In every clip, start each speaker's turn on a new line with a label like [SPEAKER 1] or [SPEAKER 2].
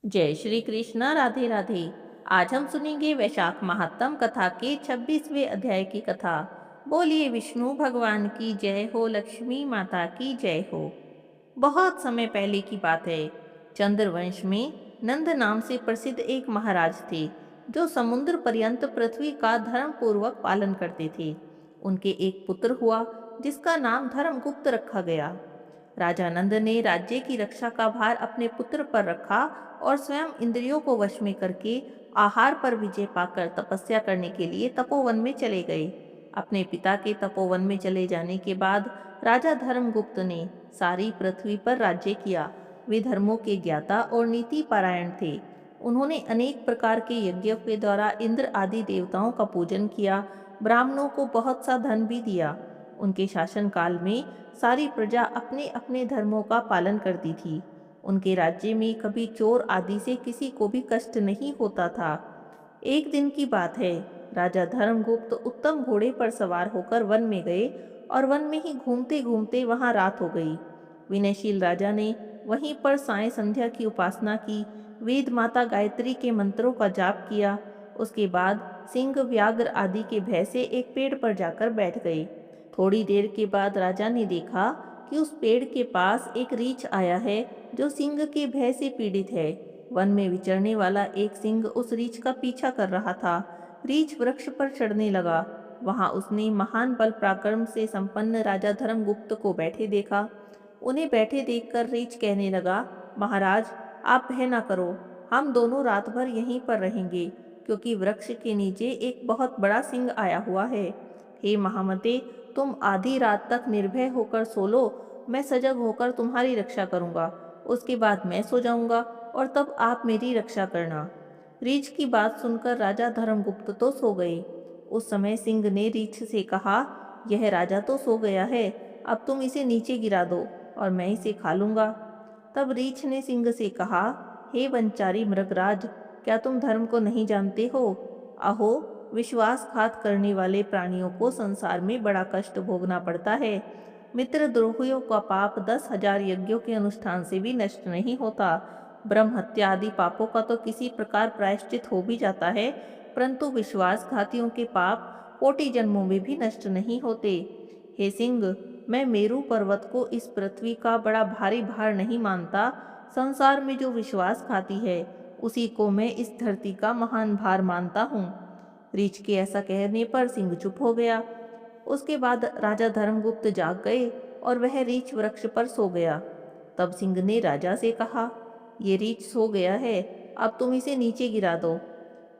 [SPEAKER 1] जय श्री कृष्ण। राधे राधे। आज हम सुनेंगे वैशाख महात्म कथा के 26वें अध्याय की कथा। बोलिए विष्णु भगवान की जय हो, लक्ष्मी माता की जय हो। बहुत समय पहले की बात है। चंद्रवंश में नंद नाम से प्रसिद्ध एक महाराज थे, जो समुद्र पर्यंत पृथ्वी का धर्म पूर्वक पालन करते थे। उनके एक पुत्र हुआ, जिसका नाम धर्मगुप्त रखा गया। राजा नंद ने राज्य की रक्षा का भार अपने पुत्र पर रखा और स्वयं इंद्रियों को वश में करके आहार पर विजय पाकर तपस्या करने के लिए तपोवन में चले गए। अपने पिता के तपोवन में चले जाने के बाद राजा धर्मगुप्त ने सारी पृथ्वी पर राज्य किया। वे धर्मों के ज्ञाता और नीति परायण थे। उन्होंने अनेक प्रकार के यज्ञों के द्वारा इंद्र आदि देवताओं का पूजन किया, ब्राह्मणों को बहुत सा धन भी दिया। उनके शासन काल में सारी प्रजा अपने अपने धर्मों का पालन करती थी। उनके राज्य में कभी चोर आदि से किसी को भी कष्ट नहीं होता था। एक दिन की बात है। राजा धर्मगुप्त उत्तम घोड़े पर सवार होकर वन में गए और वन में ही घूमते घूमते वहां रात हो गई। विनयशील राजा ने वहीं पर साय संध्या की उपासना की, वेद माता गायत्री के मंत्रों का जाप किया। उसके बाद सिंह व्याघ्र आदि के भय से एक पेड़ पर जाकर बैठ गए। थोड़ी देर के बाद राजा ने देखा कि उस पेड़ के पास एक रीछ आया है, जो सिंह के भय से पीड़ित है। वन में विचरने वाला एक सिंह उस रीछ का पीछा कर रहा था। रीछ वृक्ष पर चढ़ने लगा। वहां उसने महान बल पराक्रम से संपन्न राजा धर्मगुप्त को बैठे देखा। उन्हें बैठे देखकर रीछ कहने लगा, महाराज, आप भय न करो। हम दोनों रात भर यहीं पर रहेंगे, क्योंकि वृक्ष के नीचे एक बहुत बड़ा सिंह आया हुआ है। हे महामते, तुम आधी रात तक निर्भय होकर सो लो। मैं सजग होकर तुम्हारी रक्षा करूंगा। उसके बाद मैं सो जाऊंगा और तब आप मेरी रक्षा करना। रीछ की बात सुनकर राजा धर्मगुप्त तो सो गए। उस समय सिंह ने रीछ से कहा, यह राजा तो सो गया है, अब तुम इसे नीचे गिरा दो और मैं इसे खा लूंगा। तब रीछ ने सिंह से कहा, हे वनचारी मृगराज, क्या तुम धर्म को नहीं जानते हो? अहो, विश्वासघात करने वाले प्राणियों को संसार में बड़ा कष्ट भोगना पड़ता है। मित्रद्रोहियों का पाप 10,000 यज्ञों के अनुष्ठान से भी नष्ट नहीं होता। ब्रह्म हत्या आदि पापों का तो किसी प्रकार प्रायश्चित हो भी जाता है, परंतु विश्वासघातियों के पाप कोटि जन्मों में भी नष्ट नहीं होते। हे सिंह, मैं मेरू पर्वत को इस पृथ्वी का बड़ा भारी भार नहीं मानता। संसार में जो विश्वासघाती है, उसी को मैं इस धरती का महान भार मानता हूँ। रीछ के ऐसा कहने पर सिंह चुप हो गया। उसके बाद राजा धर्मगुप्त जाग गए और वह रीछ वृक्ष पर सो गया। तब सिंह ने राजा से कहा, ये रीछ सो गया है, अब तुम इसे नीचे गिरा दो।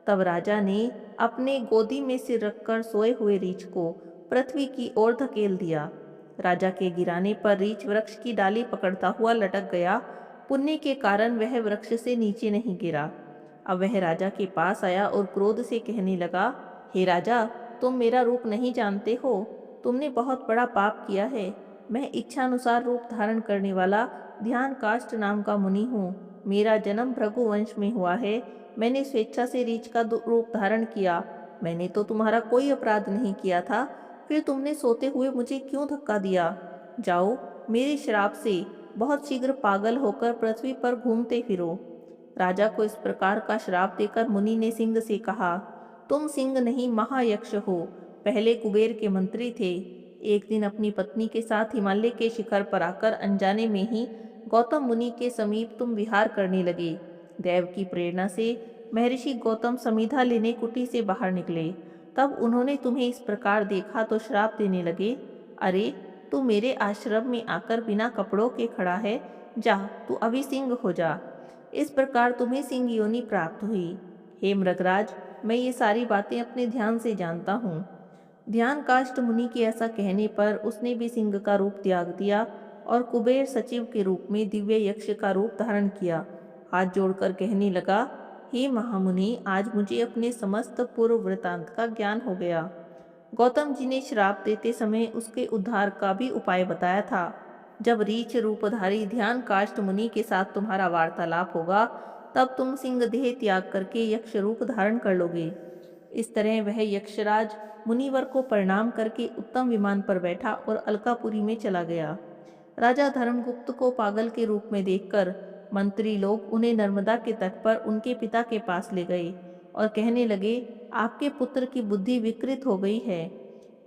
[SPEAKER 1] तब राजा ने अपने गोदी में सिर रखकर सोए हुए रीछ को पृथ्वी की ओर धकेल दिया। राजा के गिराने पर रीछ वृक्ष की डाली पकड़ता हुआ लटक गया। पुण्य के कारण वह वृक्ष से नीचे नहीं गिरा। अब वह राजा के पास आया और क्रोध से कहने लगा, हे राजा, तुम मेरा रूप नहीं जानते हो। तुमने बहुत बड़ा पाप किया है। मैं इच्छानुसार रूप धारण करने वाला ध्यान काष्ट नाम का मुनि हूँ। मेरा जन्म भृगु वंश में हुआ है। मैंने स्वेच्छा से रीछ का रूप धारण किया। मैंने तो तुम्हारा कोई अपराध नहीं किया था, फिर तुमने सोते हुए मुझे क्यों धक्का दिया? जाओ, मेरे श्राप से बहुत शीघ्र पागल होकर पृथ्वी पर घूमते फिरो। राजा को इस प्रकार का श्राप देकर मुनि ने सिंह से कहा, तुम सिंह नहीं महायक्ष हो। पहले कुबेर के मंत्री थे। एक दिन अपनी पत्नी के साथ हिमालय के शिखर पर आकर अनजाने में ही गौतम मुनि के समीप तुम विहार करने लगे। देव की प्रेरणा से महर्षि गौतम समिधा लेने कुटी से बाहर निकले। तब उन्होंने तुम्हें इस प्रकार देखा तो श्राप देने लगे, अरे, तू मेरे आश्रम में आकर बिना कपड़ों के खड़ा है, जा तू अभी सिंह हो जा। इस प्रकार तुम्हें सिंह योनि प्राप्त हुई। हे मृगराज, मैं ये सारी बातें अपने ध्यान से जानता हूँ। ध्यान काष्ट मुनि के ऐसा कहने पर उसने भी सिंह का रूप त्याग दिया और कुबेर सचिव के रूप में दिव्य यक्ष का रूप धारण किया। हाथ जोड़कर कहने लगा, हे महामुनि, आज मुझे अपने समस्त पूर्व वृतांत का ज्ञान हो गया। गौतम जी ने श्राप देते समय उसके उद्धार का भी उपाय बताया था। जब रीछ रूपधारी ध्यान काष्ट मुनि के साथ तुम्हारा वार्तालाप होगा, तब तुम सिंह देह त्याग करके यक्ष रूप धारण कर लोगे। इस तरह वह यक्षराज मुनिवर को प्रणाम करके उत्तम विमान पर बैठा और अलकापुरी में चला गया। राजा धर्मगुप्त को पागल के रूप में देखकर मंत्री लोग उन्हें नर्मदा के तट पर उनके पिता के पास ले गए और कहने लगे, आपके पुत्र की बुद्धि विकृत हो गई है।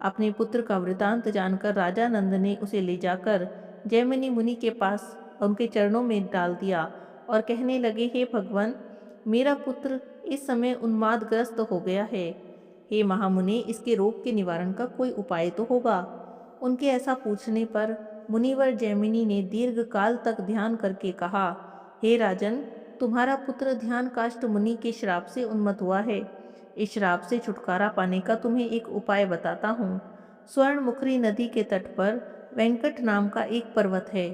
[SPEAKER 1] अपने पुत्र का वृतांत जानकर राजा नंद ने उसे ले जाकर जैमिनी मुनि के पास उनके चरणों में डाल दिया और कहने लगे, हे भगवान, मेरा पुत्र इस समय उन्मादग्रस्त हो गया है। हे महामुनि, इसके रोग के निवारण का कोई उपाय तो होगा। उनके ऐसा पूछने पर मुनिवर जैमिनी ने दीर्घ काल तक ध्यान करके कहा, हे राजन, तुम्हारा पुत्र ध्यान काष्ट मुनि के श्राप से उन्मत्त हुआ है। इस श्राप से छुटकारा पाने का तुम्हें एक उपाय बताता हूँ। स्वर्णमुखरी नदी के तट पर वेंकट नाम का एक पर्वत है।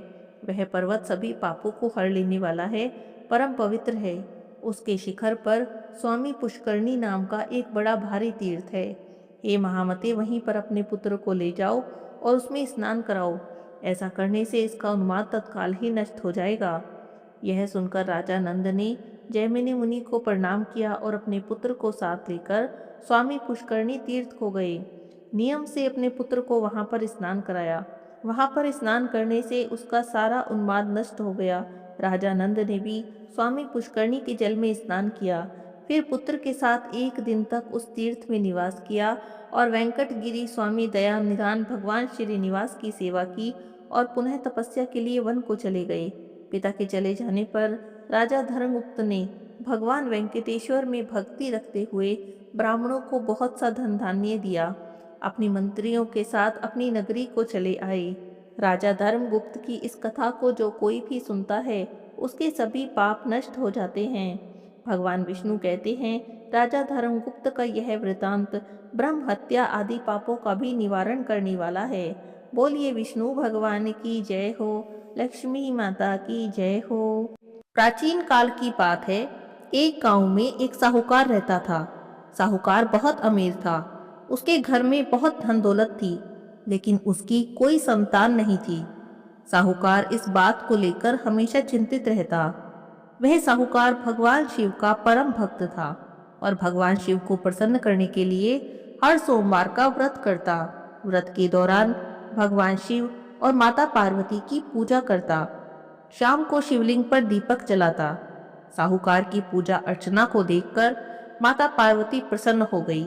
[SPEAKER 1] वह पर्वत सभी पापों को हर लेने वाला है, परम पवित्र है। उसके शिखर पर स्वामी पुष्करणी नाम का एक बड़ा भारी तीर्थ है। हे महामते, वहीं पर अपने पुत्र को ले जाओ और उसमें स्नान कराओ। ऐसा करने से इसका उन्माद तत्काल ही नष्ट हो जाएगा। यह सुनकर राजा नंद ने जैमिनी मुनि को प्रणाम किया और अपने पुत्र को साथ लेकर स्वामी पुष्करणी तीर्थ को गए। नियम से अपने पुत्र को वहां पर स्नान कराया। वहां पर स्नान करने से उसका सारा उन्माद नष्ट हो गया। राजा नंद ने भी स्वामी पुष्करणी के जल में स्नान किया। फिर पुत्र के साथ एक दिन तक उस तीर्थ में निवास किया और वेंकटगिरी स्वामी दया निधान भगवान श्रीनिवास की सेवा की और पुनः तपस्या के लिए वन को चले गए। पिता के चले जाने पर राजा धर्मगुप्त ने भगवान वेंकटेश्वर में भक्ति रखते हुए ब्राह्मणों को बहुत सा धन धान्य दिया। अपनी मंत्रियों के साथ अपनी नगरी को चले आए। राजा धर्मगुप्त की इस कथा को जो कोई भी सुनता है, उसके सभी पाप नष्ट हो जाते हैं। भगवान विष्णु कहते हैं, राजा धर्मगुप्त का यह वृतांत ब्रह्म हत्या आदि पापों का भी निवारण करने वाला है। बोलिए विष्णु भगवान की जय हो, लक्ष्मी माता की जय हो। प्राचीन काल की बात है। एक गांव में एक साहूकार रहता था। साहूकार बहुत अमीर था। उसके घर में बहुत धन दौलत थी, लेकिन उसकी कोई संतान नहीं थी। साहूकार इस बात को लेकर हमेशा चिंतित रहता। वह साहूकार भगवान शिव का परम भक्त था और भगवान शिव को प्रसन्न करने के लिए हर सोमवार का व्रत करता। व्रत के दौरान भगवान शिव और माता पार्वती की पूजा करता। शाम को शिवलिंग पर दीपक जलाता। साहूकार की पूजा अर्चना को देखकर माता पार्वती प्रसन्न हो गई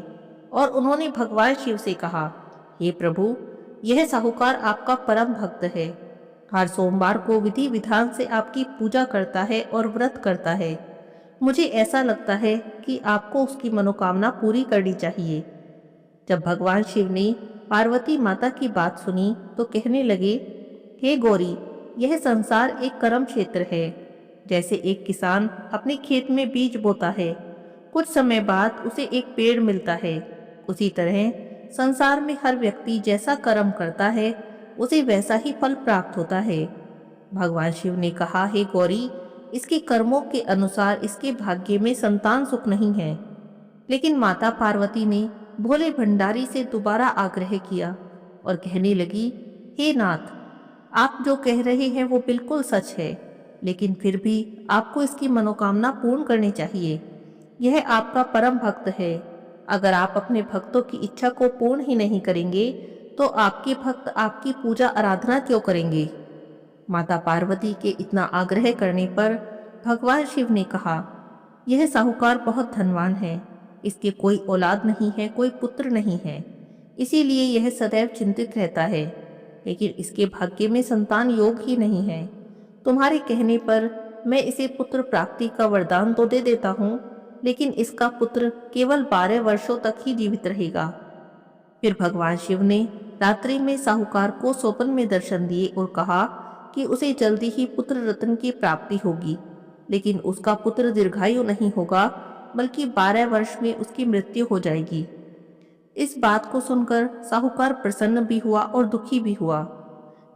[SPEAKER 1] और उन्होंने भगवान शिव से कहा, हे प्रभु, यह साहूकार आपका परम भक्त है। हर सोमवार को विधि विधान से आपकी पूजा करता है और व्रत करता है। मुझे ऐसा लगता है कि आपको उसकी मनोकामना पूरी करनी चाहिए। जब भगवान शिव ने पार्वती माता की बात सुनी तो कहने लगे, हे गौरी, यह संसार एक कर्म क्षेत्र है। जैसे एक किसान अपने खेत में बीज बोता है, कुछ समय बाद उसे एक पेड़ मिलता है, उसी तरह संसार में हर व्यक्ति जैसा कर्म करता है, उसे वैसा ही फल प्राप्त होता है। भगवान शिव ने कहा, हे गौरी, इसके कर्मों के अनुसार इसके भाग्य में संतान सुख नहीं है। लेकिन माता पार्वती ने भोले भंडारी से दोबारा आग्रह किया और कहने लगी, हे नाथ, आप जो कह रहे हैं वो बिल्कुल सच है, लेकिन फिर भी आपको इसकी मनोकामना पूर्ण करनी चाहिए। यह आपका परम भक्त है। अगर आप अपने भक्तों की इच्छा को पूर्ण ही नहीं करेंगे तो आपके भक्त आपकी पूजा आराधना क्यों करेंगे? माता पार्वती के इतना आग्रह करने पर भगवान शिव ने कहा, यह साहूकार बहुत धनवान है। इसके कोई औलाद नहीं है, कोई पुत्र नहीं है, इसीलिए यह सदैव चिंतित रहता है। लेकिन इसके भाग्य में संतान योग ही नहीं है। तुम्हारे कहने पर मैं इसे पुत्र प्राप्ति का वरदान तो दे देता हूँ, लेकिन इसका पुत्र केवल 12 वर्षों तक ही जीवित रहेगा। फिर भगवान शिव ने रात्रि में साहूकार को स्वप्न में दर्शन दिए और कहा कि उसे जल्दी ही पुत्र रत्न की प्राप्ति होगी, लेकिन उसका पुत्र दीर्घायु नहीं होगा, बल्कि 12 वर्ष में उसकी मृत्यु हो जाएगी। इस बात को सुनकर साहूकार प्रसन्न भी हुआ और दुखी भी हुआ,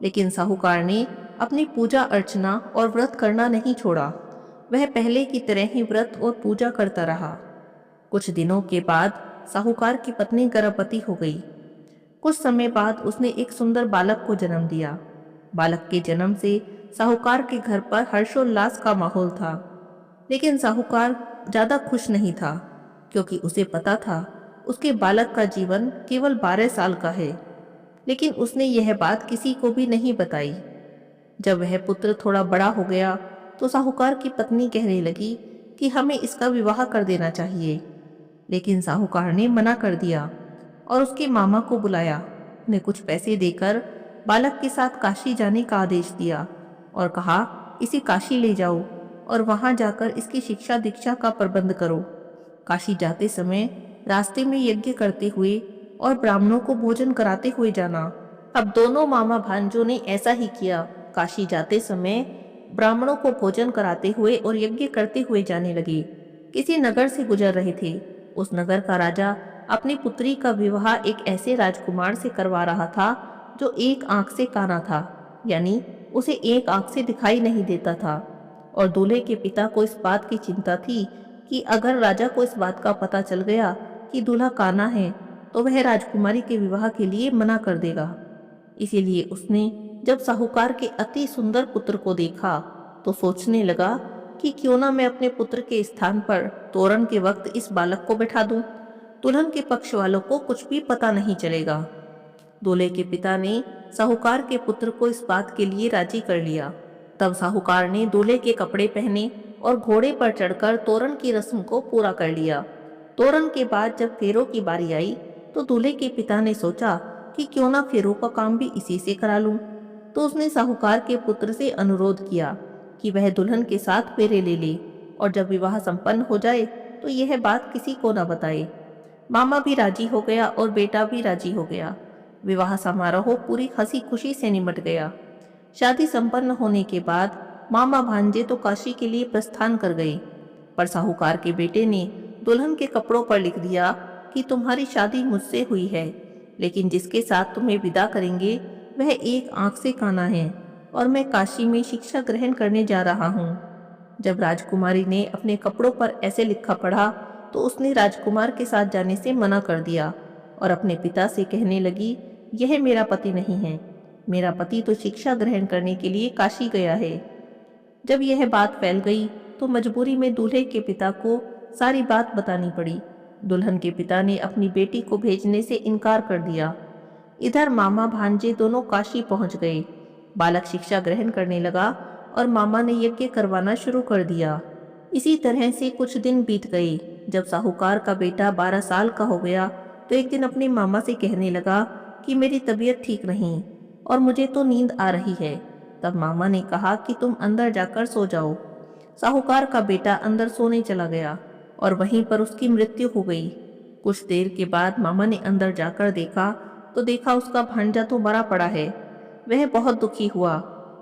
[SPEAKER 1] लेकिन साहूकार ने अपनी पूजा अर्चना और व्रत करना नहीं छोड़ा। वह पहले की तरह ही व्रत और पूजा करता रहा। कुछ दिनों के बाद साहूकार की पत्नी गर्भवती हो गई। कुछ समय बाद उसने एक सुंदर बालक को जन्म दिया। बालक के जन्म से साहूकार के घर पर हर्षोल्लास का माहौल था, लेकिन साहूकार ज्यादा खुश नहीं था, क्योंकि उसे पता था उसके बालक का जीवन केवल 12 साल का है। लेकिन उसने यह बात किसी को भी नहीं बताई। जब वह पुत्र थोड़ा बड़ा हो गया तो साहूकार की पत्नी कहने लगी कि हमें इसका विवाह कर देना चाहिए। लेकिन साहूकार ने मना कर दिया और उसके मामा को बुलाया, उन्हें कुछ पैसे देकर बालक के साथ काशी जाने का आदेश दिया और कहा, इसे काशी ले जाओ और वहां जाकर इसकी शिक्षा दीक्षा का प्रबंध करो। काशी जाते समय रास्ते में यज्ञ करते हुए और ब्राह्मणों को भोजन कराते हुए जाना। अब दोनों मामा भांजों ने ऐसा ही किया। काशी जाते समय ब्राह्मणों को भोजन कराते हुए और यज्ञ करते हुए जाने लगे। किसी नगर से गुजर रहे थे। उस नगर का राजा अपनी पुत्री का विवाह एक ऐसे राजकुमार से करवा रहा था जो एक आंख से काना था, यानी उसे एक आंख से दिखाई नहीं देता था। और दूल्हे के पिता को इस बात की चिंता थी कि अगर राजा को इस बात का पता चल गया कि दूल्हा काना है तो वह राजकुमारी के विवाह के लिए मना कर देगा। इसीलिए उसने जब साहूकार के अति सुंदर पुत्र को देखा तो सोचने लगा कि क्यों ना मैं अपने पुत्र के स्थान पर तोरण के वक्त इस बालक को बैठा दूं। दुल्हन के पक्ष वालों को कुछ भी पता नहीं चलेगा। दूल्हे के पिता ने साहूकार के पुत्र को इस बात के लिए राजी कर लिया। तब साहूकार ने दूल्हे के कपड़े पहने और घोड़े पर चढ़कर तोरण की रस्म को पूरा कर लिया। तोरण के बाद जब फेरों की बारी आई तो दूल्हे के पिता ने सोचा कि क्यों ना फेरों का काम भी इसी से करा लूं। तो उसने साहूकार के पुत्र से अनुरोध किया कि वह दुल्हन के साथ फेरे ले ले और जब विवाह संपन्न हो जाए तो यह बात किसी को न बताए। मामा भी राजी हो गया और बेटा भी राजी हो गया। विवाह समारोह पूरी हंसी खुशी से निमट गया। शादी संपन्न होने के बाद मामा भांजे तो काशी के लिए प्रस्थान कर गए, पर साहूकार के बेटे ने दुल्हन के कपड़ों पर लिख दिया कि तुम्हारी शादी मुझसे हुई है, लेकिन जिसके साथ तुम्हें विदा करेंगे वह एक आंख से काना है और मैं काशी में शिक्षा ग्रहण करने जा रहा हूँ। जब राजकुमारी ने अपने कपड़ों पर ऐसे लिखा पढ़ा तो उसने राजकुमार के साथ जाने से मना कर दिया और अपने पिता से कहने लगी, यह मेरा पति नहीं है, मेरा पति तो शिक्षा ग्रहण करने के लिए काशी गया है। जब यह बात फैल गई तो मजबूरी में दूल्हे के पिता को सारी बात बतानी पड़ी। दुल्हन के पिता ने अपनी बेटी को भेजने से इनकार कर दिया। इधर मामा भांजे दोनों काशी पहुंच गए। बालक शिक्षा ग्रहण करने लगा और मामा ने यज्ञ करवाना शुरू कर दिया। इसी तरह से कुछ दिन बीत गए। जब साहूकार का बेटा 12 साल का हो गया तो एक दिन अपने मामा से कहने लगा कि मेरी तबीयत ठीक नहीं और मुझे तो नींद आ रही है। तब मामा ने कहा कि तुम अंदर जाकर सो जाओ। साहूकार का बेटा अंदर सोने चला गया और वहीं पर उसकी मृत्यु हो गई। कुछ देर के बाद मामा ने अंदर जाकर देखा तो देखा उसका भांजा तो मरा पड़ा है। वह बहुत दुखी हुआ,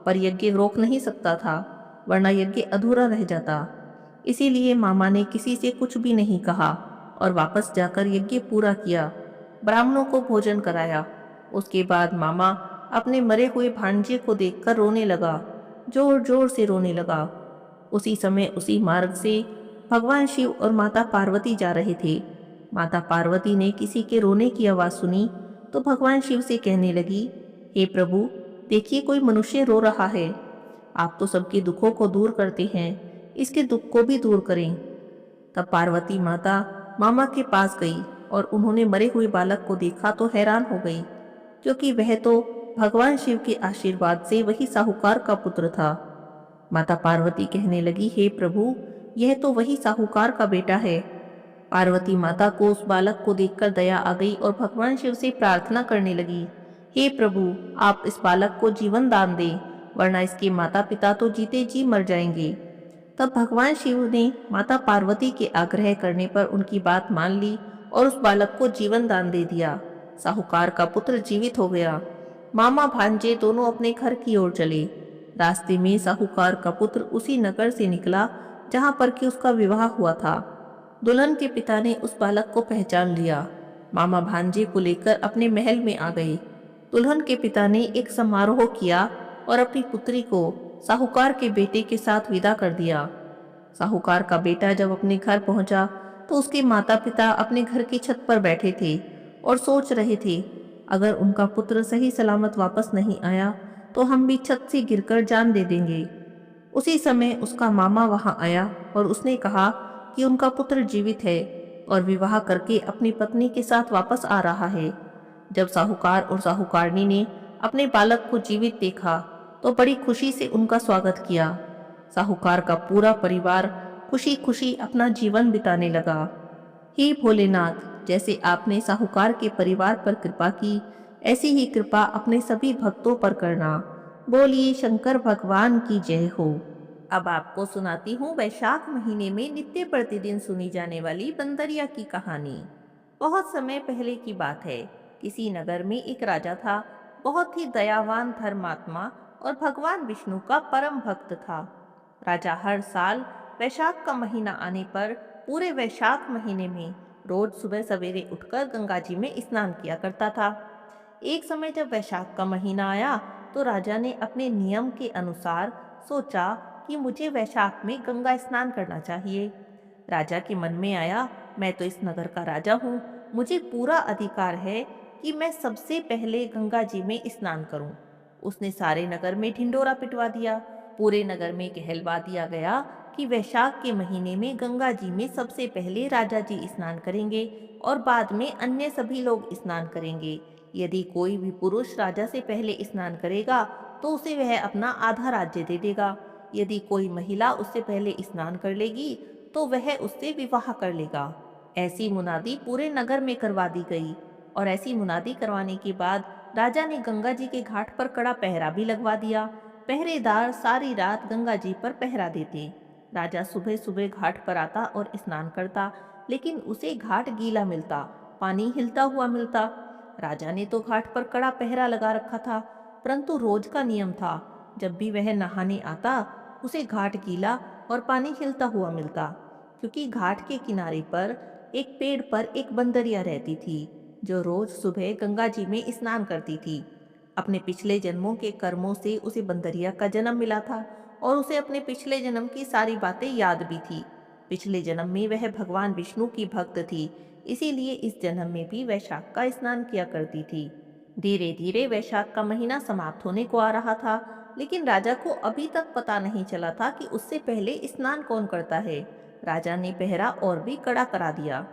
[SPEAKER 1] पर यज्ञ रोक नहीं सकता था, वरना यज्ञ अधूरा रह जाता। इसीलिए मामा ने किसी से कुछ भी नहीं कहा और वापस जाकर यज्ञ पूरा किया, ब्राह्मणों को भोजन कराया। उसके बाद मामा अपने मरे हुए भांजे को देखकर रोने लगा, जोर जोर से रोने लगा। उसी समय उसी मार्ग से भगवान शिव और माता पार्वती जा रहे थे। माता पार्वती ने किसी के रोने की आवाज सुनी तो भगवान शिव से कहने लगी, हे प्रभु, देखिए कोई मनुष्य रो रहा है। आप तो सबके दुखों को दूर करते हैं, इसके दुख को भी दूर करें। तब पार्वती माता मामा के पास गई और उन्होंने मरे हुए बालक को देखा तो हैरान हो गई, क्योंकि वह तो भगवान शिव के आशीर्वाद से वही साहूकार का पुत्र था। माता पार्वती कहने लगी, हे प्रभु, यह तो वही साहूकार का बेटा है। पार्वती माता को उस बालक को देखकर दया आ गई और भगवान शिव से प्रार्थना करने लगी, हे प्रभु, आप इस बालक को जीवन दान दें, वरना इसके माता पिता तो जीते जी मर जाएंगे। तब भगवान शिव ने माता पार्वती के आग्रह करने पर उनकी बात मान ली और उस बालक को जीवन दान दे दिया। साहूकार का पुत्र जीवित हो गया। मामा भांजे दोनों अपने घर की ओर चले। रास्ते में साहूकार का पुत्र उसी नगर से निकला जहां पर कि उसका विवाह हुआ था। दुल्हन के पिता ने उस बालक को पहचान लिया। मामा भांजे को लेकर अपने महल में आ गए। दुल्हन के पिता ने एक समारोह किया और अपनी पुत्री को साहूकार के बेटे के साथ विदा कर दिया। साहूकार का बेटा जब अपने घर पहुंचा तो उसके माता पिता अपने घर की छत पर बैठे थे और सोच रहे थे, अगर उनका पुत्र सही सलामत वापस नहीं आया तो हम भी छत से गिरकर जान दे देंगे। उसी समय उसका मामा वहां आया और उसने कहा कि उनका पुत्र जीवित है और विवाह करके अपनी पत्नी के साथ वापस आ रहा है। जब साहूकार और साहूकारनी ने अपने बालक को जीवित देखा तो बड़ी खुशी से उनका स्वागत किया। साहूकार का पूरा परिवार खुशी खुशी अपना जीवन बिताने लगा। हे भोलेनाथ, जैसे आपने साहूकार के परिवार पर कृपा की, ऐसी ही कृपा अपने सभी भक्तों पर करना। बोलिए शंकर भगवान की जय हो। अब आपको सुनाती हूँ वैशाख महीने में नित्य प्रतिदिन सुनी जाने वाली बंदरिया की कहानी। बहुत समय पहले की बात है। किसी नगर में एक राजा था। बहुत ही दयावान, धर्मात्मा और भगवान विष्णु का परम भक्त था। राजा हर साल वैशाख का महीना आने पर पूरे वैशाख महीने में रोज सुबह सवेरे उठकर गंगा जी में स्नान किया करता था। एक समय जब वैशाख का महीना आया तो राजा ने अपने नियम के अनुसार सोचा कि मुझे वैशाख में गंगा स्नान करना चाहिए। राजा के मन में आया, मैं तो इस नगर का राजा हूँ, मुझे पूरा अधिकार है कि मैं सबसे पहले गंगा जी में स्नान करूं। उसने सारे नगर में ढिंडोरा पिटवा दिया। पूरे नगर में कहलवा दिया गया कि वैशाख के महीने में गंगा जी में सबसे पहले राजा जी स्नान करेंगे और बाद में अन्य सभी लोग स्नान करेंगे। यदि कोई भी पुरुष राजा से पहले स्नान करेगा तो उसे वह अपना आधा राज्य दे देगा। यदि कोई महिला उससे पहले स्नान कर लेगी तो वह उससे विवाह कर लेगा। ऐसी मुनादी पूरे नगर में करवा दी गई। और ऐसी मुनादी करवाने के बाद राजा ने गंगा जी के घाट पर कड़ा पहरा भी लगवा दिया। पहरेदार सारी रात गंगा जी पर पहरा देते। राजा सुबह सुबह घाट पर आता और स्नान करता, लेकिन उसे घाट गीला मिलता, पानी हिलता हुआ मिलता। राजा ने तो घाट पर कड़ा पहरा लगा रखा था, परंतु रोज का नियम था, जब भी वह नहाने आता उसे घाट गीला और पानी हिलता हुआ मिलता। क्योंकि घाट के किनारे पर एक पेड़ पर एक बंदरिया रहती थी, जो रोज सुबह गंगा जी में स्नान करती थी। अपने पिछले जन्मों के कर्मों से उसे बंदरिया का जन्म मिला था और उसे अपने पिछले जन्म की सारी बातें याद भी थी। पिछले जन्म में वह भगवान विष्णु की भक्त थी, इसीलिए इस जन्म में भी वैशाख का स्नान किया करती थी। धीरे धीरे वैशाख का महीना समाप्त होने को आ रहा था, लेकिन राजा को अभी तक पता नहीं चला था कि उससे पहले स्नान कौन करता है। राजा ने पहरा और भी कड़ा करा दिया।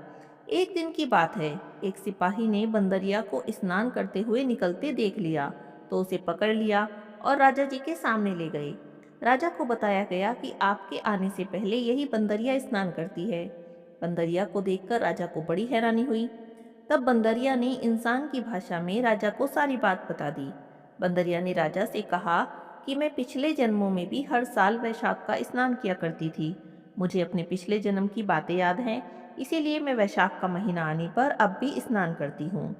[SPEAKER 1] एक दिन की बात है, एक सिपाही ने बंदरिया को स्नान करते हुए निकलते देख लिया, तो उसे पकड़ लिया और राजा जी के सामने ले गए। राजा को बताया गया कि आपके आने से पहले यही बंदरिया स्नान करती है। बंदरिया को देखकर राजा को बड़ी हैरानी हुई। तब बंदरिया ने इंसान की भाषा में राजा को सारी बात बता दी। बंदरिया ने राजा से कहा कि मैं पिछले जन्मों में भी हर साल वैशाख का स्नान किया करती थी। मुझे अपने पिछले जन्म की बातें याद हैं, इसीलिए मैं वैशाख का महीना आने पर अब भी स्नान करती हूँ।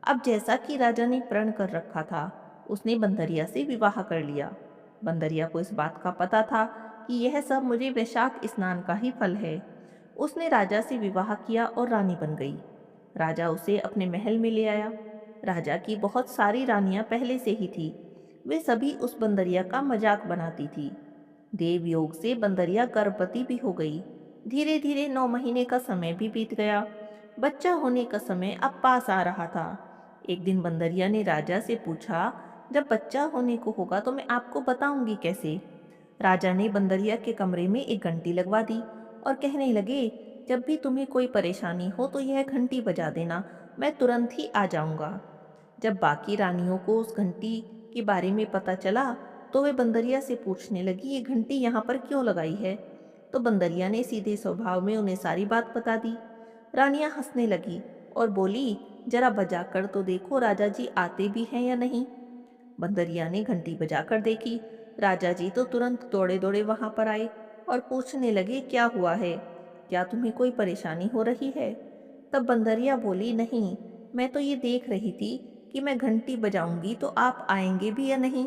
[SPEAKER 1] अब जैसा कि राजा ने प्रण कर रखा था, उसने बंदरिया से विवाह कर लिया। बंदरिया को इस बात का पता था कि यह सब मुझे वैशाख स्नान का ही फल है। उसने राजा से विवाह किया और रानी बन गई। राजा उसे अपने महल में ले आया। राजा की बहुत सारी रानियां पहले से ही थी। वे सभी उस बंदरिया का मजाक बनाती थी। देव योग से बंदरिया गर्भवती भी हो गई। धीरे धीरे 9 महीने का समय भी बीत गया। बच्चा होने का समय अब पास आ रहा था। एक दिन बंदरिया ने राजा से पूछा, जब बच्चा होने को होगा तो मैं आपको बताऊंगी कैसे। राजा ने बंदरिया के कमरे में एक घंटी लगवा दी और कहने लगे, जब भी तुम्हें कोई परेशानी हो तो यह घंटी बजा देना, मैं तुरंत ही आ जाऊंगा। जब बाकी रानियों को उस घंटी के बारे में पता चला तो वे बंदरिया से पूछने लगी, ये घंटी यहाँ पर क्यों लगाई है। तो बंदरिया ने सीधे स्वभाव में उन्हें सारी बात बता दी। रानियां हंसने लगी और बोली, जरा बजा कर तो देखो राजा जी आते भी हैं या नहीं। बंदरिया ने घंटी बजाकर देखी। राजा जी तो तुरंत दौड़े दौड़े वहां पर आए और पूछने लगे, क्या हुआ है, क्या तुम्हें कोई परेशानी हो रही है। तब बंदरिया बोली, नहीं, मैं तो ये देख रही थी कि मैं घंटी बजाऊंगी तो आप आएंगे भी या नहीं।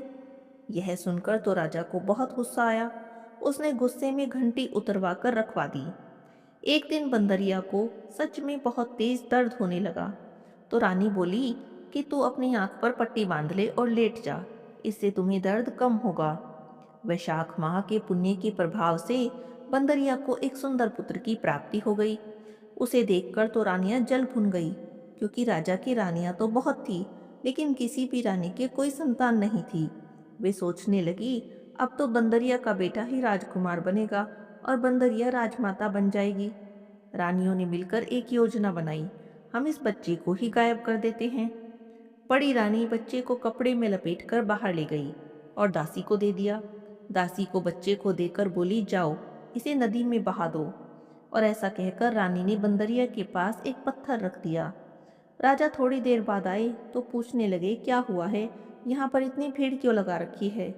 [SPEAKER 1] यह सुनकर तो राजा को बहुत गुस्सा आया। उसने गुस्से में घंटी उतरवा कर रखवा दी। एक दिन बंदरिया को सच में बहुत तेज दर्द होने लगा। तो रानी बोली कि तू अपनी आंख पर पट्टी बांध ले और लेट जा, इससे तुम्हें दर्द कम होगा। वैशाख माह के पुण्य के प्रभाव से बंदरिया को एक सुंदर पुत्र की प्राप्ति हो गई। उसे देखकर तो रानियां जल भुन गई, क्योंकि राजा की रानियां तो बहुत थी, लेकिन किसी भी रानी के कोई संतान नहीं थी। वे सोचने लगी, अब तो बंदरिया का बेटा ही राजकुमार बनेगा और बंदरिया राजमाता बन जाएगी। रानियों ने मिलकर एक योजना बनाई, हम इस बच्चे को ही गायब कर देते हैं। बड़ी रानी बच्चे को कपड़े में लपेटकर बाहर ले गई और दासी को दे दिया। दासी को बच्चे को देकर बोली, जाओ इसे नदी में बहा दो। और ऐसा कहकर रानी ने बंदरिया के पास एक पत्थर रख दिया। राजा थोड़ी देर बाद आए तो पूछने लगे, क्या हुआ है, यहाँ पर इतनी भीड़ क्यों लगा रखी है।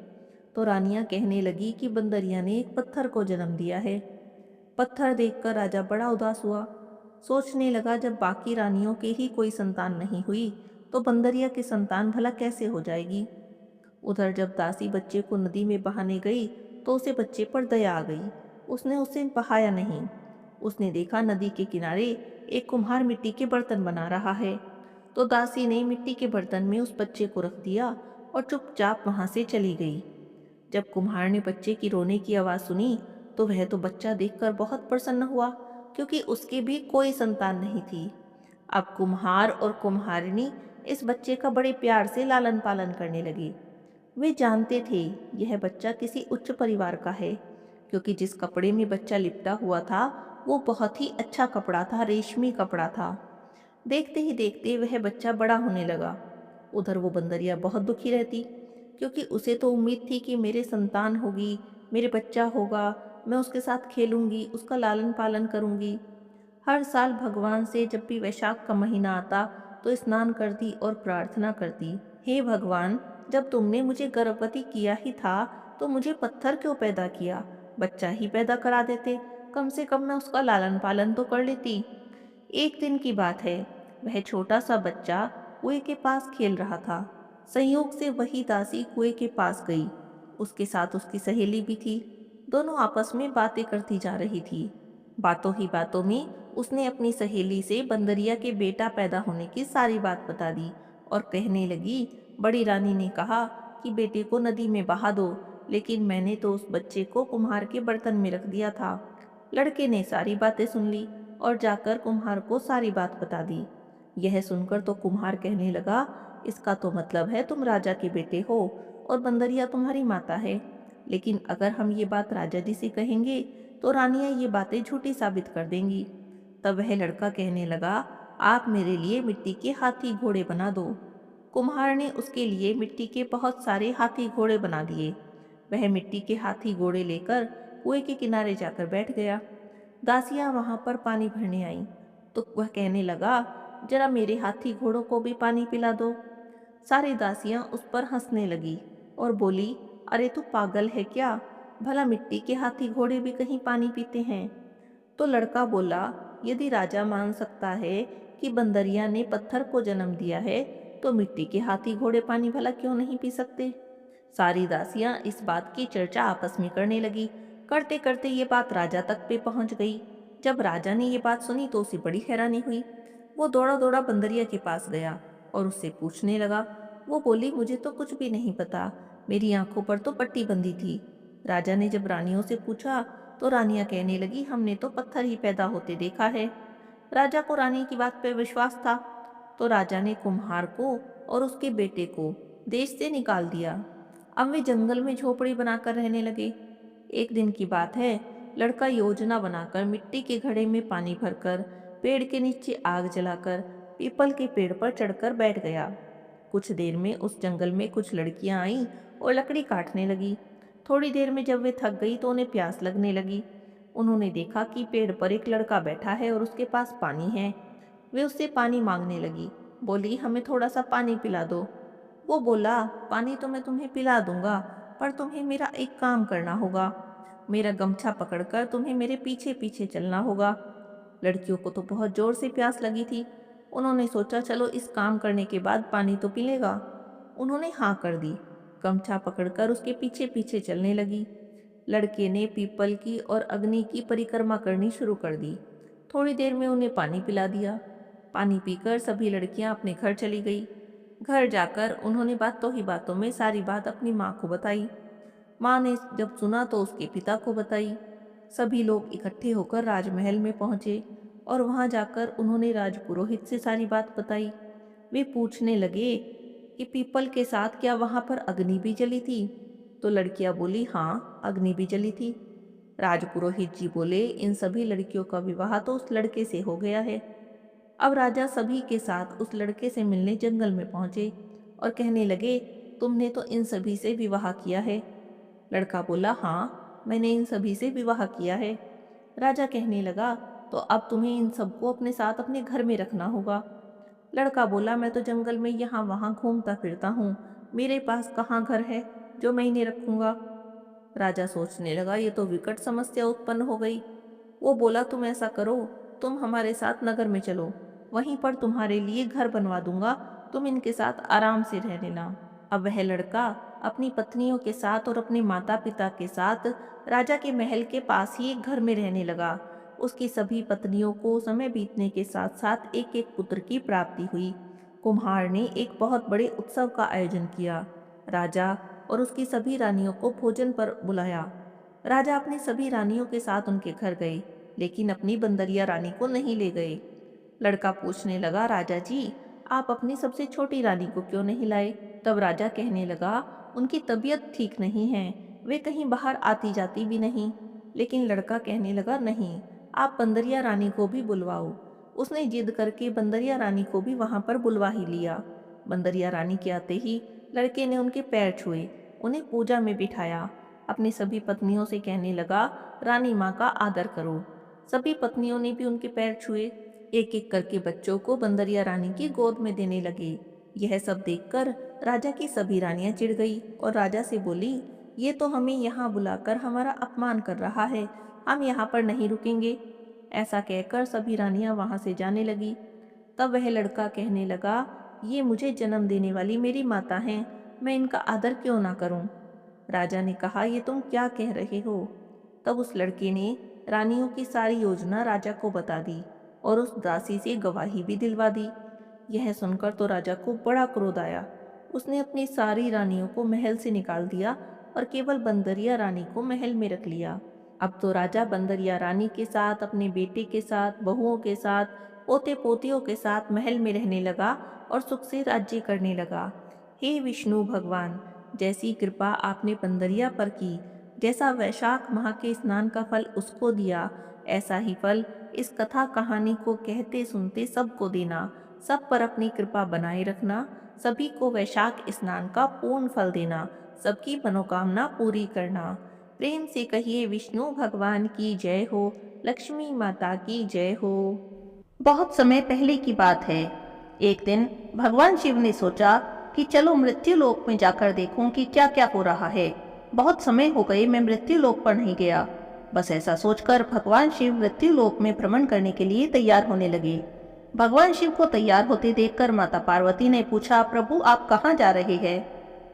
[SPEAKER 1] तो रानियां कहने लगी कि बंदरिया ने एक पत्थर को जन्म दिया है। पत्थर देखकर राजा बड़ा उदास हुआ। सोचने लगा, जब बाकी रानियों के ही कोई संतान नहीं हुई तो बंदरिया की संतान भला कैसे हो जाएगी। उधर जब दासी बच्चे को नदी में बहाने गई तो उसे बच्चे पर दया आ गई। उसने उसे बहाया नहीं। उसने देखा नदी के किनारे एक कुम्हार मिट्टी के बर्तन बना रहा है। तो दासी ने मिट्टी के बर्तन में उस बच्चे को रख दिया और चुपचाप वहां से चली गई। जब कुम्हार ने बच्चे की रोने की आवाज सुनी तो वह तो बच्चा देखकर बहुत प्रसन्न हुआ, क्योंकि उसकी भी कोई संतान नहीं थी। अब कुम्हार और कुम्हारिनी इस बच्चे का बड़े प्यार से लालन पालन करने लगे। वे जानते थे यह बच्चा किसी उच्च परिवार का है, क्योंकि जिस कपड़े में बच्चा लिपटा हुआ था वो बहुत ही अच्छा कपड़ा था, रेशमी कपड़ा था। देखते ही देखते वह बच्चा बड़ा होने लगा। उधर वो बंदरिया बहुत दुखी रहती, क्योंकि उसे तो उम्मीद थी कि मेरे संतान होगी, मेरे बच्चा होगा, मैं उसके साथ खेलूंगी, उसका लालन पालन करूंगी। हर साल भगवान से जब भी वैशाख का महीना आता तो स्नान करती और प्रार्थना करती, हे भगवान, जब तुमने मुझे गर्भवती किया ही था तो मुझे पत्थर क्यों पैदा किया, बच्चा ही पैदा करा देते, कम से कम मैं उसका लालन पालन तो कर लेती। एक दिन की बात है, वह छोटा सा बच्चा कुएं के पास खेल रहा था। संयोग से वही दासी कुएं के पास गई। उसके साथ उसकी सहेली भी थी। दोनों आपस में बातें करती जा रही थी। बातों ही बातों में उसने अपनी सहेली से बंदरिया के बेटा पैदा होने की सारी बात बता दी और कहने लगी, बड़ी रानी ने कहा कि बेटे को नदी में बहा दो, लेकिन मैंने तो उस बच्चे को कुम्हार के बर्तन में रख दिया था। लड़के ने सारी बातें सुन ली और जाकर कुम्हार को सारी बात बता दी। यह सुनकर तो कुम्हार कहने लगा, इसका तो मतलब है तुम राजा के बेटे हो और बंदरिया तुम्हारी माता है। लेकिन अगर हम ये बात राजा जी से कहेंगे तो रानियां ये बातें झूठी साबित कर देंगी। तब वह लड़का कहने लगा, आप मेरे लिए मिट्टी के हाथी घोड़े बना दो। कुम्हार ने उसके लिए मिट्टी के बहुत सारे हाथी घोड़े बना दिए। वह मिट्टी के हाथी घोड़े लेकर कुएं के किनारे जाकर बैठ गया। दासियां वहां पर पानी भरने आईं तो वह कहने लगा, जरा मेरे हाथी घोड़ों को भी पानी पिला दो। सारी दासियां उस पर हंसने लगी और बोली, अरे तू पागल है क्या, भला मिट्टी के हाथी घोड़े भी कहीं पानी पीते हैं। तो लड़का बोला, यदि राजा मान सकता है कि बंदरिया ने पत्थर को जन्म दिया है तो मिट्टी के हाथी घोड़े पानी भला क्यों नहीं पी सकते। सारी दासियां इस बात की चर्चा आपस में करने लगी। करते करते ये बात राजा तक पे पहुंच गई। जब राजा ने ये बात सुनी तो उसे बड़ी हैरानी हुई। वो दौड़ा दौड़ा बंदरिया के पास गया और उससे पूछने लगा। वो बोली, मुझे तो कुछ भी नहीं पता, मेरी आंखों पर तो पट्टी बंधी थी। राजा ने जब रानियों से पूछा तो रानियां कहने लगी, हमने तो पत्थर ही पैदा होते देखा है। राजा को रानी की बात पर विश्वास था, तो राजा ने कुम्हार को और उसके बेटे को देश से निकाल दिया। अब वे जंगल में झोपड़ी बनाकर रहने लगे। एक दिन की बात है, लड़का योजना बनाकर मिट्टी के घड़े में पानी भरकर पेड़ के नीचे आग जलाकर पीपल के पेड़ पर चढ़कर बैठ गया। कुछ देर में उस जंगल में कुछ लड़कियां आईं और लकड़ी काटने लगी। थोड़ी देर में जब वे थक गई तो उन्हें प्यास लगने लगी। उन्होंने देखा कि पेड़ पर एक लड़का बैठा है और उसके पास पानी है। वे उससे पानी मांगने लगी। बोली, हमें थोड़ा सा पानी पिला दो। वो बोला, पानी तो मैं तुम्हें पिला दूंगा, पर तुम्हें मेरा एक काम करना होगा। मेरा गमछा पकड़कर तुम्हें मेरे पीछे पीछे चलना होगा। लड़कियों को तो बहुत जोर से प्यास लगी थी। उन्होंने सोचा, चलो इस काम करने के बाद पानी तो पिलेगा। उन्होंने हाँ कर दी। गमछा पकड़कर उसके पीछे पीछे चलने लगी। लड़के ने पीपल की और अग्नि की परिक्रमा करनी शुरू कर दी। थोड़ी देर में उन्हें पानी पिला दिया। पानी पीकर सभी लड़कियां अपने घर चली गई। घर जाकर उन्होंने बातों ही बातों में सारी बात अपनी माँ को बताई। माँ ने जब सुना तो उसके पिता को बताई। सभी लोग इकट्ठे होकर राजमहल में पहुंचे और वहां जाकर उन्होंने राजपुरोहित से सारी बात बताई। वे पूछने लगे कि पीपल के साथ क्या वहां पर अग्नि भी जली थी। तो लड़कियां बोली, हाँ, अग्नि भी जली थी। राजपुरोहित जी बोले, इन सभी लड़कियों का विवाह तो उस लड़के से हो गया है। अब राजा सभी के साथ उस लड़के से मिलने जंगल में पहुंचे और कहने लगे, तुमने तो इन सभी से विवाह किया है। लड़का बोला, हाँ, मैंने इन सभी से विवाह किया है। राजा कहने लगा, तो अब तुम्हें इन सबको अपने साथ अपने घर में रखना होगा। लड़का बोला, मैं तो जंगल में यहाँ वहाँ घूमता फिरता हूँ, मेरे पास कहाँ घर है जो मैं इन्हें रखूंगा। राजा सोचने लगा, ये तो विकट समस्या उत्पन्न हो गई। वो बोला, तुम ऐसा करो, तुम हमारे साथ नगर में चलो, वहीं पर तुम्हारे लिए घर बनवा दूंगा, तुम इनके साथ आराम से रह लेना। अब वह लड़का अपनी पत्नियों के साथ और अपने माता पिता के साथ राजा के महल के पास ही एक घर में रहने लगा। उसकी सभी पत्नियों को समय बीतने के साथ साथ एक एक पुत्र की प्राप्ति हुई। कुम्हार ने एक बहुत बड़े उत्सव का आयोजन किया। राजा और उसकी सभी रानियों को भोजन पर बुलाया। राजा अपनी सभी रानियों के साथ उनके घर गए, लेकिन अपनी बंदरिया रानी को नहीं ले गए। लड़का पूछने लगा, राजा जी, आप अपनी सबसे छोटी रानी को क्यों नहीं लाए? तब राजा कहने लगा, उनकी तबीयत ठीक नहीं है, वे कहीं बाहर आती जाती भी नहीं। लेकिन लड़का कहने लगा, नहीं, आप बंदरिया रानी को भी बुलवाओ। उसने जिद करके बंदरिया रानी को भी वहां पर बुलवा ही लिया। बंदरिया रानी के आते ही लड़के ने उनके पैर छुए, उन्हें पूजा में बिठाया। अपनी सभी पत्नियों से कहने लगा, रानी माँ का आदर करो। सभी पत्नियों ने भी उनके पैर छुए, एक एक करके बच्चों को बंदरिया रानी की गोद में देने लगे। यह सब देखकर राजा की सभी रानियां चिढ़ गई और राजा से बोली, ये तो हमें यहाँ बुलाकर हमारा अपमान कर रहा है, हम यहाँ पर नहीं रुकेंगे। ऐसा कहकर सभी रानियां वहां से जाने लगी। तब वह लड़का कहने लगा, ये मुझे जन्म देने वाली मेरी माता हैं, मैं इनका आदर क्यों ना करूं? राजा ने कहा, ये तुम क्या कह रहे हो? तब उस लड़के ने रानियों की सारी योजना राजा को बता दी और उस दासी से गवाही भी दिलवा दी। यह सुनकर तो राजा को बड़ा क्रोध आया। उसने अपनी सारी रानियों को महल से निकाल दिया और केवल बंदरिया रानी को महल में रख लिया। अब तो राजा बंदरिया रानी के साथ, अपने बेटे के साथ, बहुओं के साथ, पोते पोतियों के साथ महल में रहने लगा और सुख से राज्य करने लगा। हे विष्णु भगवान, जैसी कृपा आपने बंदरिया पर की, जैसा वैशाख माह के स्नान का फल उसको दिया, ऐसा ही फल इस कथा कहानी को कहते सुनते सबको देना। सब पर अपनी कृपा बनाए रखना, सभी को वैशाख स्नान का पूर्ण फल देना, सबकी मनोकामना पूरी करना। प्रेम से कहिए, विष्णु भगवान की जय हो, लक्ष्मी माता की जय हो।
[SPEAKER 2] बहुत समय पहले की बात है। एक दिन भगवान शिव ने सोचा कि चलो मृत्यु लोक में जाकर देखूं कि क्या क्या हो रहा है। बहुत समय हो गए मैं मृत्यु लोक पर नहीं गया। बस ऐसा सोचकर भगवान शिव मृत्यु लोक में भ्रमण करने के लिए तैयार होने लगे। भगवान शिव को तैयार होते देखकर माता पार्वती ने पूछा, प्रभु आप कहाँ जा रहे हैं?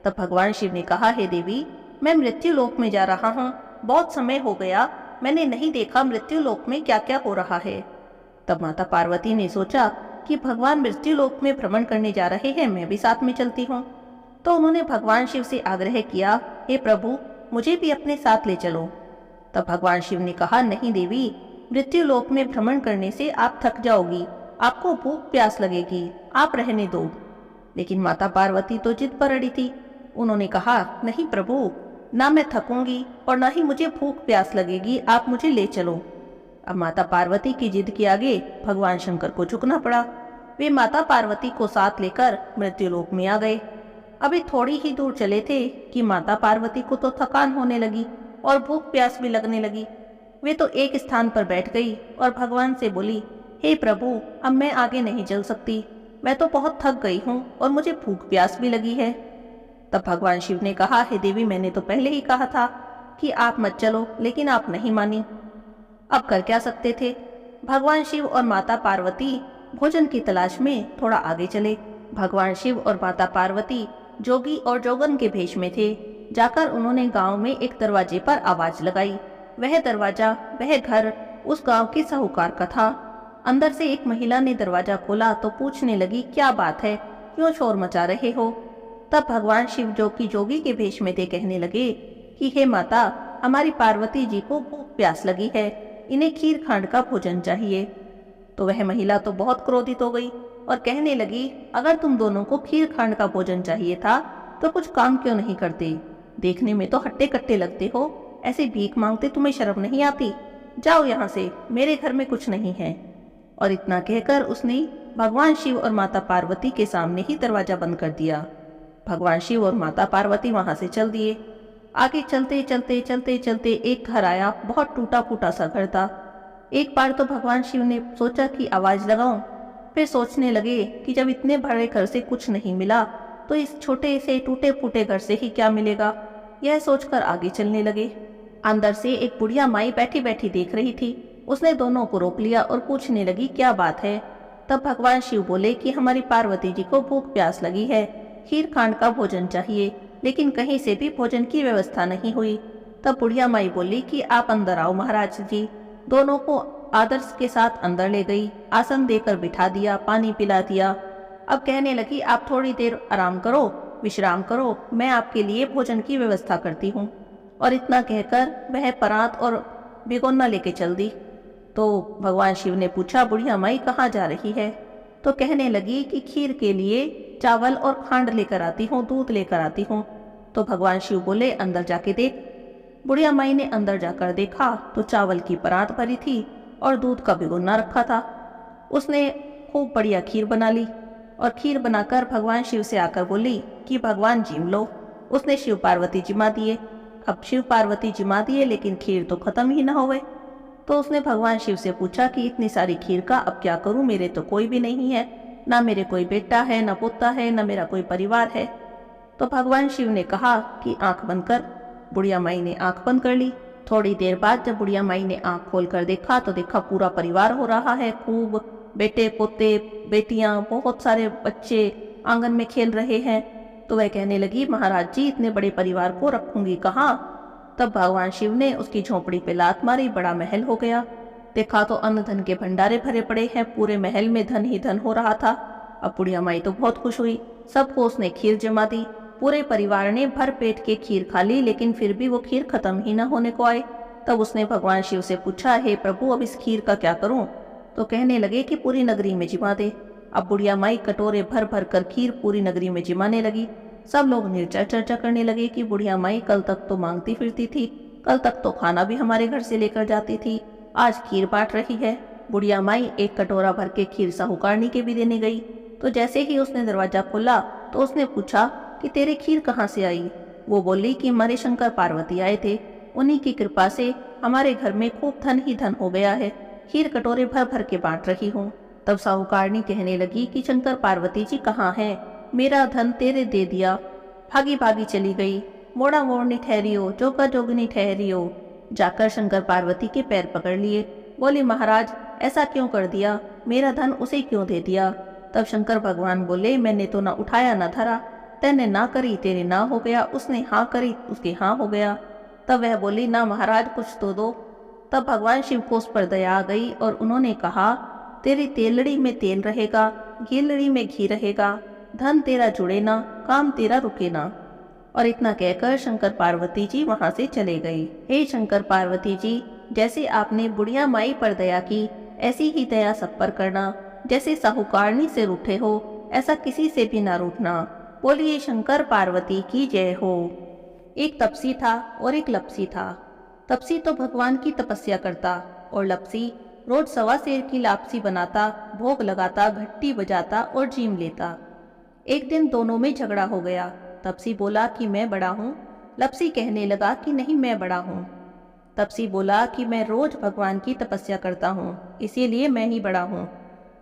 [SPEAKER 2] तब भगवान शिव ने कहा, हे देवी, मैं मृत्यु लोक में जा रहा हूँ। बहुत समय हो गया, मैंने नहीं देखा मृत्यु लोक में क्या क्या हो रहा है। तब माता पार्वती ने सोचा कि भगवान मृत्यु लोक में भ्रमण करने जा रहे हैं, मैं भी साथ में चलती हूँ। तो उन्होंने भगवान शिव से आग्रह किया, हे प्रभु, मुझे भी अपने साथ ले चलो। तब भगवान शिव ने कहा, नहीं देवी, मृत्यु लोक में भ्रमण करने से आप थक जाओगी, आपको भूख प्यास लगेगी, आप रहने दो। लेकिन माता पार्वती तो जिद पर अड़ी थी। उन्होंने कहा, नहीं प्रभु, ना मैं थकूंगी और ना ही मुझे भूख प्यास लगेगी, आप मुझे ले चलो। अब माता पार्वती की जिद के आगे भगवान शंकर को झुकना पड़ा। वे माता पार्वती को साथ लेकर मृत्युलोक में आ गए। अभी थोड़ी ही दूर चले थे कि माता पार्वती को तो थकान होने लगी और भूख प्यास भी लगने लगी। वे तो एक स्थान पर बैठ गई और भगवान से बोली, हे प्रभु, अब मैं आगे नहीं चल सकती, मैं तो बहुत थक गई हूँ और मुझे भूख प्यास भी लगी है। तब भगवान शिव ने कहा, हे देवी, मैंने तो पहले ही कहा था कि आप मत चलो, लेकिन आप नहीं मानी। अब कर क्या सकते थे? भगवान शिव और माता पार्वती भोजन की तलाश में थोड़ा आगे चले। भगवान शिव और माता पार्वती जोगी और जोगन के भेष में थे। जाकर उन्होंने गांव में एक दरवाजे पर आवाज लगाई। वह दरवाजा, वह घर उस गांव के साहूकार का था। अंदर से एक महिला ने दरवाजा खोला तो पूछने लगी, क्या बात है, क्यों शोर मचा रहे हो? तब भगवान शिव, जो कि जोगी के भेष में थे, कहने लगे कि हे माता, हमारी पार्वती जी को भूख प्यास लगी है, इन्हें खीर खांड का भोजन चाहिए। तो वह महिला तो बहुत क्रोधित हो गई और कहने लगी, अगर तुम दोनों को खीर खांड का भोजन चाहिए था तो कुछ काम क्यों नहीं करते? देखने में तो हट्टे कट्टे लगते हो, ऐसे भीख मांगते तुम्हें शर्म नहीं आती? जाओ यहाँ से, मेरे घर में कुछ नहीं है। और इतना कहकर उसने भगवान शिव और माता पार्वती के सामने ही दरवाजा बंद कर दिया। भगवान शिव और माता पार्वती वहां से चल दिए। आगे चलते चलते चलते चलते एक घर आया, बहुत टूटा फूटा सा घर था। एक बार तो भगवान शिव ने सोचा कि आवाज लगाऊं, फिर सोचने लगे कि जब इतने बड़े घर से कुछ नहीं मिला तो इस छोटे से टूटे फूटे घर से ही क्या मिलेगा। यह सोचकर आगे चलने लगे। अंदर से एक बुढ़िया माई बैठी बैठी देख रही थी। उसने दोनों को रोक लिया और पूछने लगी क्या बात है। तब भगवान शिव बोले कि हमारी पार्वती जी को भूख प्यास लगी है, खीर खांड का भोजन चाहिए, लेकिन कहीं से भी भोजन की व्यवस्था नहीं हुई। तब बुढ़िया माई बोली कि आप अंदर आओ महाराज जी। दोनों को आदर्श के साथ अंदर ले गई, आसन देकर बिठा दिया, पानी पिला दिया। अब कहने लगी आप थोड़ी देर आराम करो, विश्राम करो, मैं आपके लिए भोजन की व्यवस्था करती हूँ। और इतना कहकर वह परात और भिगोना लेके चल दी। तो भगवान शिव ने पूछा बुढ़िया माई कहाँ जा रही है। तो कहने लगी कि खीर के लिए चावल और खांड लेकर आती हूँ, दूध लेकर आती हूँ। तो भगवान शिव बोले अंदर जाके देख। बुढ़िया माई ने अंदर जाकर देखा तो चावल की परात भरी थी और दूध का भिगोना रखा था। उसने खूब बढ़िया खीर बना ली और खीर बनाकर भगवान शिव से आकर बोली कि भगवान जिम लो। उसने शिव पार्वती जिमा दिए। अब शिव पार्वती जिमा दिए लेकिन खीर तो खत्म ही ना होवे। तो उसने भगवान शिव से पूछा कि इतनी सारी खीर का अब क्या करूं, मेरे तो कोई भी नहीं है, ना मेरे कोई बेटा है, ना पोता है, ना मेरा कोई परिवार है। तो भगवान शिव ने कहा कि आंख बंद कर। बुढ़िया माई ने आंख बंद कर ली। थोड़ी देर बाद जब बुढ़िया माई ने आंख खोल कर देखा तो देखा पूरा परिवार हो रहा है, खूब बेटे पोते बेटियां, बहुत सारे बच्चे आंगन में खेल रहे हैं। तो वह कहने लगी महाराज जी इतने बड़े परिवार को रखूंगी कहाँ। तब भगवान शिव ने उसकी झोपड़ी पे लात मारी, बड़ा महल हो गया। देखा तो अन्न धन के भंडारे भरे पड़े हैं, पूरे महल में धन ही धन हो रहा था। अब बुढ़िया माई तो बहुत खुश हुई, सबको उसने खीर जमा दी। पूरे परिवार ने भर पेट के खीर खा ली, लेकिन फिर भी वो खीर खत्म ही न होने को आए। तब उसने भगवान शिव से पूछा हे प्रभु अब इस खीर का क्या करूं। तो कहने लगे कि पूरी नगरी में जिमा दे। अब बुढ़िया माई कटोरे भर भर कर खीर पूरी नगरी में जिमाने लगी। सब लोग निर्चर चर्चा करने लगे कि बुढ़िया माई कल तक तो मांगती फिरती थी, कल तक तो खाना भी हमारे घर से लेकर जाती थी, आज खीर बांट रही है। बुढ़िया माई एक कटोरा भर के खीर साहूकारनी के भी देने गई। तो जैसे ही उसने दरवाजा खोला तो उसने पूछा कि तेरे खीर कहाँ से आई। वो बोली कि हमारे शंकर पार्वती आए थे, उन्हीं की कृपा से हमारे घर में खूब धन ही धन हो गया है, खीर कटोरे भर भर के बांट रही हूँ। तब साहूकारनी कहने लगी कि शंकर पार्वती जी कहाँ हैं, मेरा धन तेरे दे दिया, भागी भागी चली गई, मोड़ा मोड़नी ठहरियो, जोगा जोगनी ठहरियो। जाकर शंकर पार्वती के पैर पकड़ लिए, बोली महाराज ऐसा क्यों कर दिया, मेरा धन उसे क्यों दे दिया। तब शंकर भगवान बोले मैंने तो ना उठाया ना धरा, तैने ना करी तेरे ना हो गया, उसने हाँ करी उसके हाँ हो गया। तब वह बोली ना महाराज कुछ तो दो। तब भगवान शिव को उस पर दया आ गई और उन्होंने कहा तेरी तेलड़ी में तेल रहेगा, घीलड़ी में घी रहेगा, धन तेरा जुड़े ना, काम तेरा रुके ना। और इतना कहकर शंकर पार्वती जी वहां से चले गए। हे शंकर पार्वती जी, जैसे आपने बुढ़िया माई पर दया की ऐसी ही दया सब पर करना, जैसे साहूकारनी से रूठे हो ऐसा किसी से भी ना रूठना। बोलिए शंकर पार्वती की जय हो। एक तपसी था और एक लपसी था। तपसी तो भगवान की तपस्या करता और लपसी रोज सवा सेर की लापसी बनाता, भोग लगाता, घंटी बजाता और जीम लेता। एक दिन दोनों में झगड़ा हो गया। तपसी बोला कि मैं बड़ा हूँ, लपसी कहने लगा कि नहीं मैं बड़ा हूँ। तपसी बोला कि मैं रोज भगवान की तपस्या करता हूँ इसीलिए मैं ही बड़ा हूँ।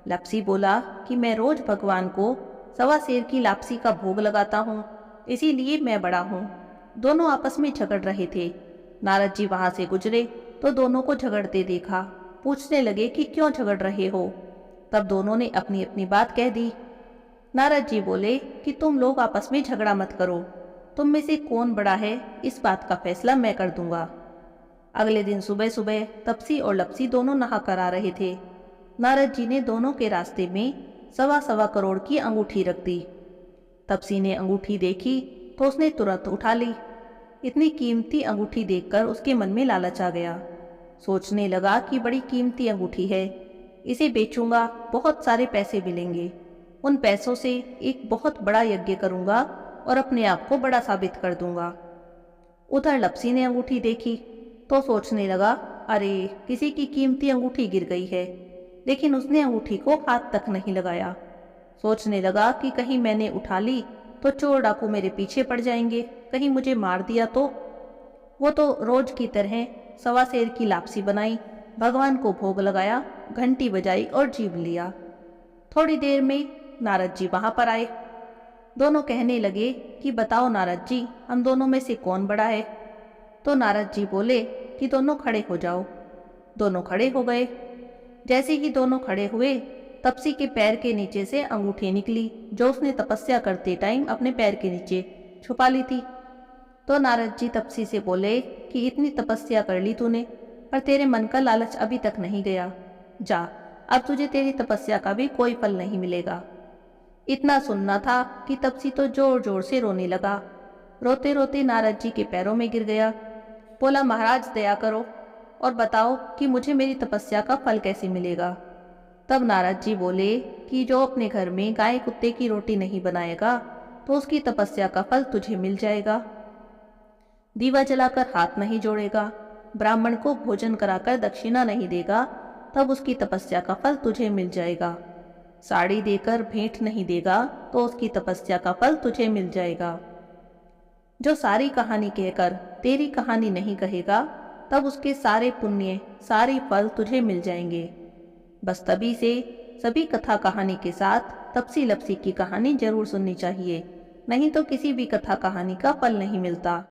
[SPEAKER 2] लपसी बोला कि मैं रोज भगवान को सवा सेर की लापसी का भोग लगाता हूँ इसीलिए मैं बड़ा हूँ। दोनों आपस में झगड़ रहे थे। नारद जी वहां से गुजरे तो दोनों को झगड़ते देखा। पूछने लगे कि क्यों झगड़ रहे हो। तब दोनों ने अपनी अपनी बात कह दी। नारद जी बोले कि तुम लोग आपस में झगड़ा मत करो, तुम में से कौन बड़ा है इस बात का फैसला मैं कर दूंगा। अगले दिन सुबह सुबह तपसी और लपसी दोनों नहा कर आ रहे थे। नारद जी ने दोनों के रास्ते में 1.25 करोड़ की अंगूठी रख दी। तपसी ने अंगूठी देखी तो उसने तुरंत उठा ली। इतनी कीमती अंगूठी देखकर उसके मन में लालच आ गया। सोचने लगा कि बड़ी कीमती अंगूठी है, इसे बेचूंगा, बहुत सारे पैसे मिलेंगे, उन पैसों से एक बहुत बड़ा यज्ञ करूंगा और अपने आप को बड़ा साबित कर दूंगा। उधर लपसी ने अंगूठी देखी तो सोचने लगा अरे किसी की कीमती अंगूठी गिर गई है, लेकिन उसने अंगूठी को हाथ तक नहीं लगाया। सोचने लगा कि कहीं मैंने उठा ली तो चोर डाकू मेरे पीछे पड़ जाएंगे, कहीं मुझे मार दिया तो। वो तो रोज की तरह सवा सेर की लापसी बनाई, भगवान को भोग लगाया, घंटी बजाई और जीव लिया। थोड़ी देर में नारद जी वहां पर आए। दोनों कहने लगे कि बताओ नारद जी, हम दोनों में से कौन बड़ा है? तो नारद जी बोले कि दोनों खड़े हो जाओ। दोनों खड़े हो गए। जैसे ही दोनों खड़े हुए, तपसी के पैर के नीचे से अंगूठी निकली, जो उसने तपस्या करते टाइम अपने पैर के नीचे छुपा ली थी। तो नारद जी तपसी से बोले कि इतनी तपस्या कर ली तूने, पर तेरे मन का लालच अभी तक नहीं गया। जा, अब तुझे तेरी तपस्या का भी कोई फल नहीं मिलेगा। इतना सुनना था कि तपसी तो जोर जोर से रोने लगा। रोते रोते नारद जी के पैरों में गिर गया। बोला, महाराज दया करो और बताओ कि मुझे मेरी तपस्या का फल कैसे मिलेगा। तब नारद जी बोले कि जो अपने घर में गाय कुत्ते की रोटी नहीं बनाएगा, तो उसकी तपस्या का फल तुझे मिल जाएगा। दीवा जलाकर हाथ नहीं जोड़ेगा, ब्राह्मण को भोजन कराकर दक्षिणा नहीं देगा, तब उसकी तपस्या का फल तुझे मिल जाएगा। साड़ी देकर भेंट नहीं देगा, तो उसकी तपस्या का फल तुझे मिल जाएगा। जो सारी कहानी कहकर तेरी कहानी नहीं कहेगा, तब उसके सारे पुण्य, सारे फल तुझे मिल जाएंगे। बस तभी से सभी कथा कहानी के साथ तपसी लपसी की कहानी जरूर सुननी चाहिए, नहीं तो किसी भी कथा कहानी का फल नहीं मिलता।